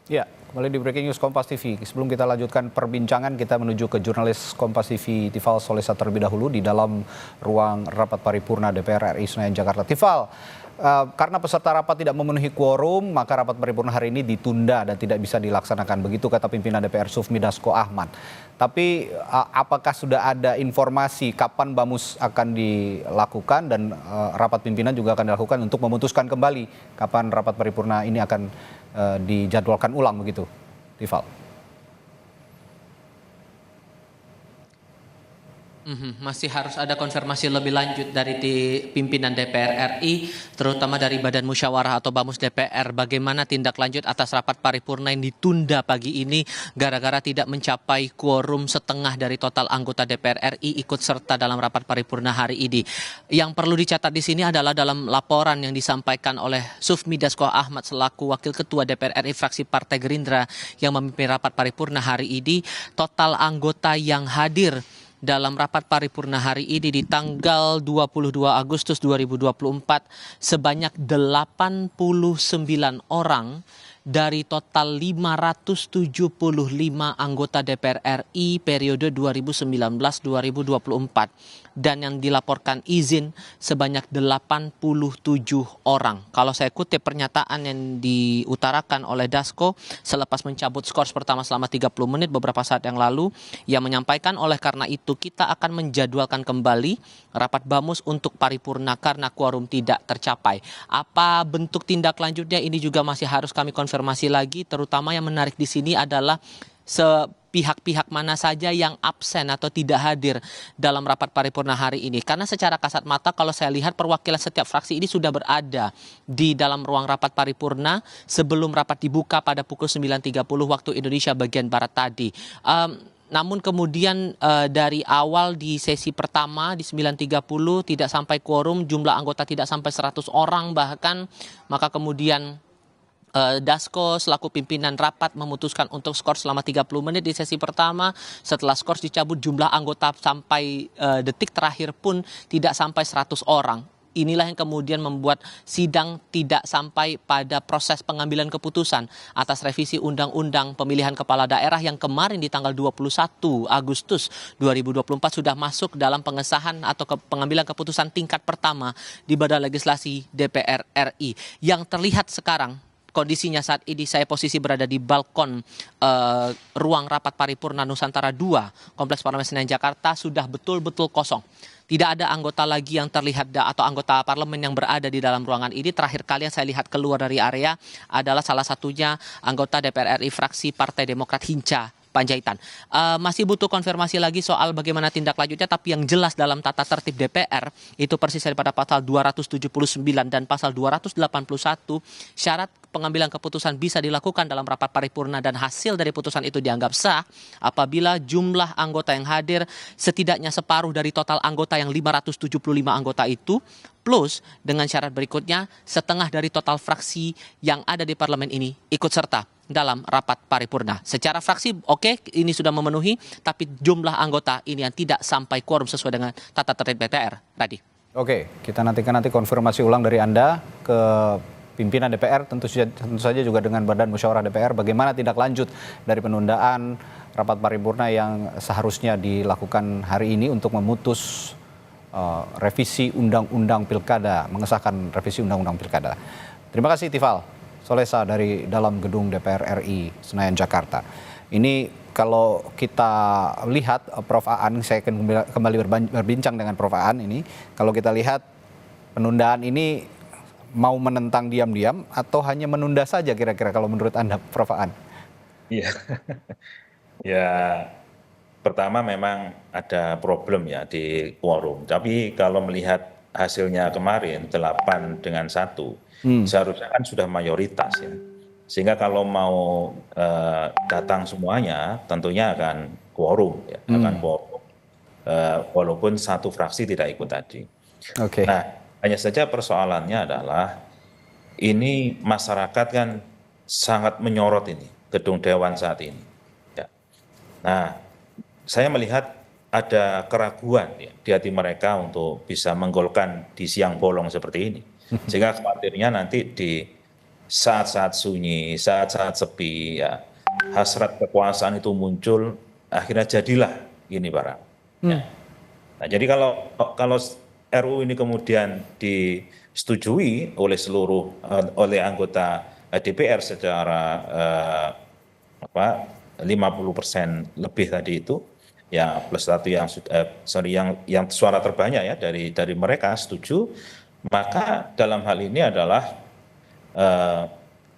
Ya, kembali di Breaking News Kompas TV. Sebelum kita lanjutkan perbincangan, kita menuju ke jurnalis Kompas TV Tifal Solesa terlebih dahulu di dalam ruang rapat paripurna DPR RI Senayan Jakarta. Tifal, karena peserta rapat tidak memenuhi quorum, maka rapat paripurna hari ini ditunda dan tidak bisa dilaksanakan. Begitu kata pimpinan DPR Sufmi Dasko Ahmad. Tapi apakah sudah ada informasi kapan BAMUS akan dilakukan dan rapat pimpinan juga akan dilakukan untuk memutuskan kembali kapan rapat paripurna ini akan dijadwalkan ulang begitu, Tifal? Masih harus ada konfirmasi lebih lanjut dari pimpinan DPR RI, terutama dari Badan Musyawarah atau BAMUS DPR, bagaimana tindak lanjut atas rapat paripurna yang ditunda pagi ini gara-gara tidak mencapai quorum setengah dari total anggota DPR RI ikut serta dalam rapat paripurna hari ini. Yang perlu dicatat di sini adalah dalam laporan yang disampaikan oleh Sufmi Dasko Ahmad selaku Wakil Ketua DPR RI fraksi Partai Gerindra yang memimpin rapat paripurna hari ini, total anggota yang hadir dalam rapat paripurna hari ini di tanggal 22 Agustus 2024 sebanyak 89 orang dari total 575 anggota DPR RI periode 2019-2024 dan yang dilaporkan izin sebanyak 87 orang. Kalau saya kutip pernyataan yang diutarakan oleh Dasko selepas mencabut skors pertama selama 30 menit beberapa saat yang lalu, yang menyampaikan oleh karena itu kita akan menjadwalkan kembali rapat BAMUS untuk paripurna karena quorum tidak tercapai. Apa bentuk tindak lanjutnya ini juga masih harus kami konfirmasi lagi, terutama yang menarik di sini adalah pihak-pihak mana saja yang absen atau tidak hadir dalam rapat paripurna hari ini. Karena secara kasat mata kalau saya lihat perwakilan setiap fraksi ini sudah berada di dalam ruang rapat paripurna sebelum rapat dibuka pada pukul 9.30 waktu Indonesia bagian Barat tadi. Namun kemudian dari awal di sesi pertama di 9.30 tidak sampai quorum, jumlah anggota tidak sampai 100 orang bahkan, maka kemudian Dasko selaku pimpinan rapat memutuskan untuk skors selama 30 menit di sesi pertama. Setelah skors dicabut, jumlah anggota sampai detik terakhir pun tidak sampai 100 orang. Inilah yang kemudian membuat sidang tidak sampai pada proses pengambilan keputusan atas revisi Undang-Undang Pemilihan Kepala Daerah yang kemarin di tanggal 21 Agustus 2024 sudah masuk dalam pengesahan atau pengambilan keputusan tingkat pertama di Badan Legislasi DPR RI. Yang terlihat sekarang kondisinya saat ini saya posisi berada di balkon ruang rapat paripurna Nusantara 2 Kompleks Parlemen Senayan Jakarta sudah betul-betul kosong. Tidak ada anggota lagi yang terlihat atau anggota parlemen yang berada di dalam ruangan ini. Terakhir kali yang saya lihat keluar dari area adalah salah satunya anggota DPR RI fraksi Partai Demokrat Hinca Panjaitan. Masih butuh konfirmasi lagi soal bagaimana tindak lanjutnya, tapi yang jelas dalam tata tertib DPR itu persis daripada pasal 279 dan pasal 281 syarat pengambilan keputusan bisa dilakukan dalam rapat paripurna dan hasil dari putusan itu dianggap sah apabila jumlah anggota yang hadir setidaknya separuh dari total anggota yang 575 anggota itu, plus dengan syarat berikutnya setengah dari total fraksi yang ada di parlemen ini ikut serta dalam rapat paripurna. Secara fraksi oke, ini sudah memenuhi, tapi jumlah anggota ini yang tidak sampai quorum sesuai dengan tata tertib DPR. Radi. Oke, kita nantikan konfirmasi ulang dari Anda ke pimpinan DPR, tentu saja juga dengan Badan Musyawarah DPR, bagaimana tindak lanjut dari penundaan rapat paripurna yang seharusnya dilakukan hari ini untuk memutus revisi Undang-Undang Pilkada, mengesahkan revisi Undang-Undang Pilkada. Terima kasih Tifal Solesa dari dalam gedung DPR RI Senayan Jakarta. Ini kalau kita lihat Prof. Aan, saya akan kembali berbincang dengan Prof. Aan ini. Kalau kita lihat penundaan ini mau menentang diam-diam atau hanya menunda saja kira-kira kalau menurut Anda, Prof. Aan? Iya, ya pertama memang ada problem ya di quorum. Tapi kalau melihat hasilnya kemarin 8-1, seharusnya kan sudah mayoritas ya. Sehingga kalau mau datang semuanya tentunya akan quorum ya, akan quorum walaupun satu fraksi tidak ikut tadi. Oke. Nah, hanya saja persoalannya adalah ini masyarakat kan sangat menyorot ini gedung dewan saat ini. Ya. Nah, saya melihat ada keraguan ya, di hati mereka untuk bisa menggolkan di siang bolong seperti ini. Sehingga khawatirnya nanti di saat-saat sunyi, saat-saat sepi, ya hasrat kekuasaan itu muncul, akhirnya jadilah ini barang. Ya. Nah, jadi kalau RUU ini kemudian disetujui oleh oleh anggota DPR secara apa 50% lebih tadi itu, ya plus satu yang yang suara terbanyak ya dari mereka setuju, maka dalam hal ini adalah eh,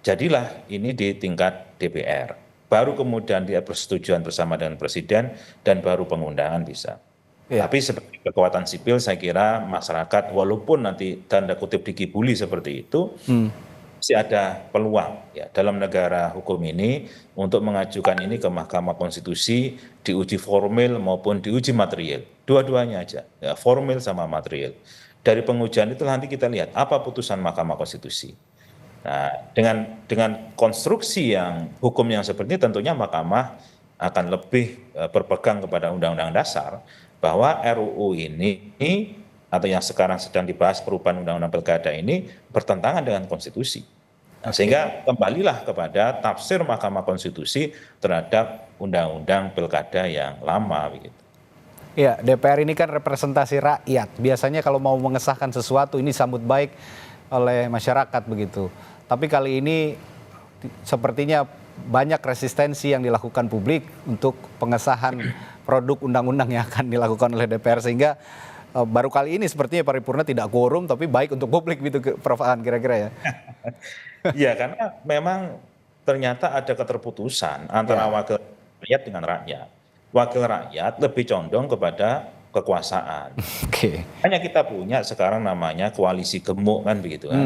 jadilah ini di tingkat DPR. Baru kemudian dia persetujuan bersama dengan presiden dan baru pengundangan bisa. Iya. Tapi sebagai kekuatan sipil saya kira masyarakat walaupun nanti tanda kutip dikibuli seperti itu, masih ada peluang ya dalam negara hukum ini untuk mengajukan ini ke Mahkamah Konstitusi, diuji formil maupun diuji material. Dua-duanya aja, ya, formil sama material. Dari pengujian itu nanti kita lihat apa putusan Mahkamah Konstitusi. Nah, dengan konstruksi yang hukum yang seperti ini tentunya Mahkamah akan lebih berpegang kepada Undang-Undang Dasar bahwa RUU ini atau yang sekarang sedang dibahas perubahan Undang-Undang Pilkada ini bertentangan dengan konstitusi. Nah, sehingga kembalilah kepada tafsir Mahkamah Konstitusi terhadap Undang-Undang Pilkada yang lama begitu. Iya, DPR ini kan representasi rakyat. Biasanya kalau mau mengesahkan sesuatu ini sambut baik oleh masyarakat begitu. Tapi kali ini sepertinya banyak resistensi yang dilakukan publik untuk pengesahan produk undang-undang yang akan dilakukan oleh DPR, sehingga baru kali ini sepertinya paripurna tidak quorum, tapi baik untuk publik gitu, Prof. Aan, kira-kira ya. Iya, karena memang ternyata ada keterputusan antara wakil rakyat dengan rakyat. Wakil rakyat lebih condong kepada kekuasaan. Oke. Hanya kita punya sekarang namanya koalisi gemuk kan begitu kan.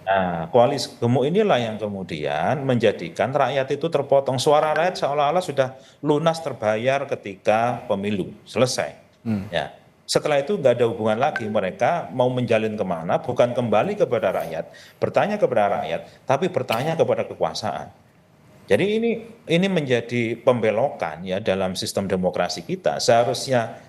Nah, koalisi gemuk inilah yang kemudian menjadikan rakyat itu terpotong. Suara rakyat seolah-olah sudah lunas terbayar ketika pemilu selesai. Ya. Setelah itu nggak ada hubungan lagi, mereka mau menjalin kemana, bukan kembali kepada rakyat, bertanya kepada rakyat, tapi bertanya kepada kekuasaan. Jadi ini menjadi pembelokan ya dalam sistem demokrasi kita. Seharusnya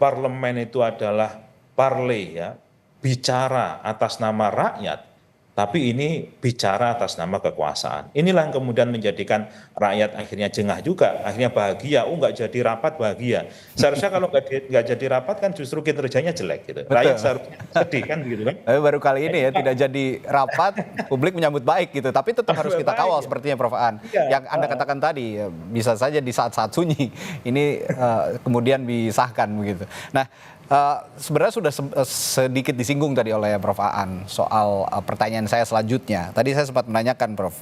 parlemen itu adalah parle ya, bicara atas nama rakyat, tapi ini bicara atas nama kekuasaan. Inilah yang kemudian menjadikan rakyat akhirnya jengah juga, akhirnya bahagia. Oh, nggak jadi rapat bahagia. Seharusnya kalau nggak jadi rapat kan justru kinerjanya jelek gitu. Betul. Rakyat seharusnya sedih kan begitu kan. Tapi baru kali ini ya tidak jadi rapat, publik menyambut baik gitu. Tapi tetap harus kita kawal sepertinya, Prof. Aan. Iya. Yang Anda katakan tadi, ya, bisa saja di saat-saat sunyi ini kemudian disahkan begitu. Nah, sebenarnya sudah sedikit disinggung tadi oleh Prof. Aan soal pertanyaan saya selanjutnya. Tadi saya sempat menanyakan, Prof,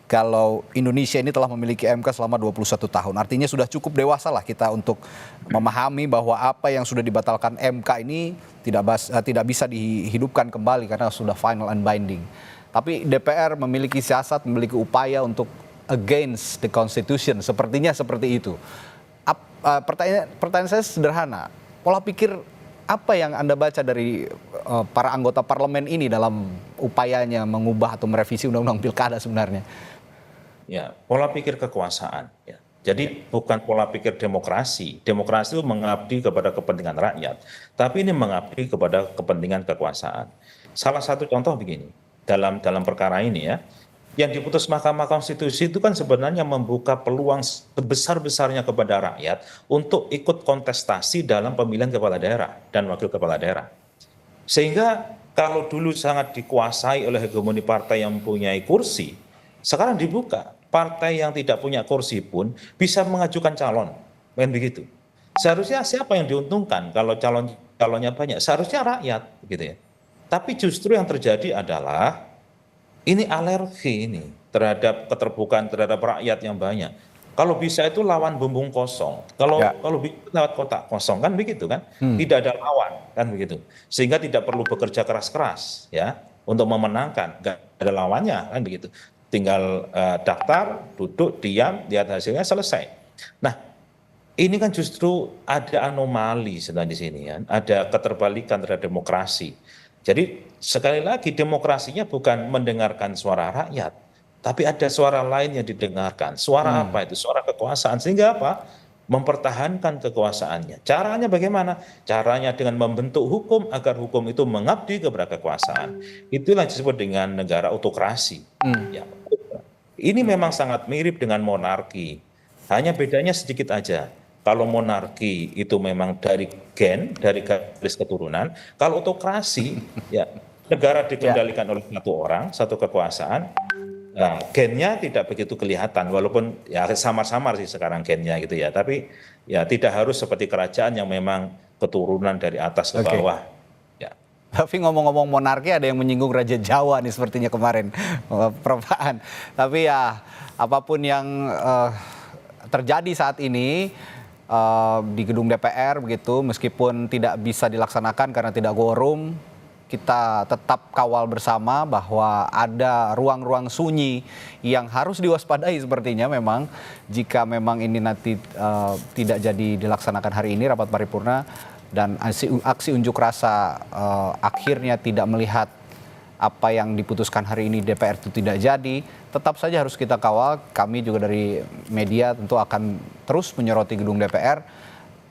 kalau Indonesia ini telah memiliki MK selama 21 tahun, artinya sudah cukup dewasa lah kita untuk memahami bahwa apa yang sudah dibatalkan MK ini tidak bisa dihidupkan kembali karena sudah final and binding. Tapi DPR memiliki siasat, memiliki upaya untuk against the Constitution, sepertinya seperti itu. Pertanyaan saya sederhana, pola pikir apa yang Anda baca dari para anggota parlemen ini dalam upayanya mengubah atau merevisi Undang-Undang Pilkada sebenarnya? Ya, pola pikir kekuasaan. Ya. Jadi bukan pola pikir demokrasi. Demokrasi itu mengabdi kepada kepentingan rakyat, tapi ini mengabdi kepada kepentingan kekuasaan. Salah satu contoh begini, dalam perkara ini ya, yang diputus Mahkamah Konstitusi itu kan sebenarnya membuka peluang sebesar-besarnya kepada rakyat untuk ikut kontestasi dalam pemilihan kepala daerah dan wakil kepala daerah. Sehingga kalau dulu sangat dikuasai oleh hegemoni partai yang mempunyai kursi, sekarang dibuka. Partai yang tidak punya kursi pun bisa mengajukan calon. Kan begitu. Seharusnya siapa yang diuntungkan kalau calonnya banyak? Seharusnya rakyat gitu ya. Tapi justru yang terjadi adalah ini alergi ini terhadap keterbukaan terhadap rakyat yang banyak. Kalau bisa itu lawan bumbung kosong. Kalau bisa lewat kotak kosong kan begitu kan? Tidak ada lawan kan begitu. Sehingga tidak perlu bekerja keras-keras ya untuk memenangkan. Gak ada lawannya kan begitu. Tinggal daftar, duduk, diam, lihat hasilnya selesai. Nah, ini kan justru ada anomali sebenarnya di sini kan. Ada keterbalikan terhadap demokrasi. Jadi sekali lagi demokrasinya bukan mendengarkan suara rakyat, tapi ada suara lain yang didengarkan. Suara apa itu? Suara kekuasaan. Sehingga apa? mempertahankan kekuasaannya. Caranya bagaimana? Caranya dengan membentuk hukum agar hukum itu mengabdi kepada kekuasaan. Itulah disebut dengan negara autokrasi. Ya. Ini memang sangat mirip dengan monarki. Hanya bedanya sedikit aja. Kalau monarki itu memang dari dari garis keturunan. Kalau autokrasi, ya negara dikendalikan oleh satu orang, satu kekuasaan. Nah, gennya tidak begitu kelihatan, walaupun ya samar-samar sih sekarang gennya gitu ya. Tapi ya tidak harus seperti kerajaan yang memang keturunan dari atas ke bawah. Ya. Tapi ngomong-ngomong monarki, ada yang menyinggung Raja Jawa nih sepertinya kemarin, Prof. Aan. Tapi ya apapun yang terjadi saat ini di gedung DPR begitu, meskipun tidak bisa dilaksanakan karena tidak quorum, kita tetap kawal bersama bahwa ada ruang-ruang sunyi yang harus diwaspadai sepertinya memang jika memang ini nanti tidak jadi dilaksanakan hari ini rapat paripurna dan aksi unjuk rasa akhirnya tidak melihat apa yang diputuskan hari ini DPR itu tidak jadi, tetap saja harus kita kawal. Kami juga dari media tentu akan terus menyoroti gedung DPR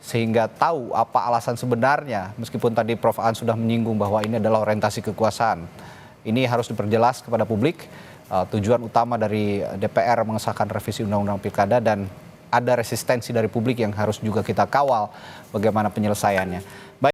sehingga tahu apa alasan sebenarnya, meskipun tadi Prof. Aan sudah menyinggung bahwa ini adalah orientasi kekuasaan. Ini harus diperjelas kepada publik, tujuan utama dari DPR mengesahkan revisi Undang-Undang Pilkada, dan ada resistensi dari publik yang harus juga kita kawal bagaimana penyelesaiannya. Baik.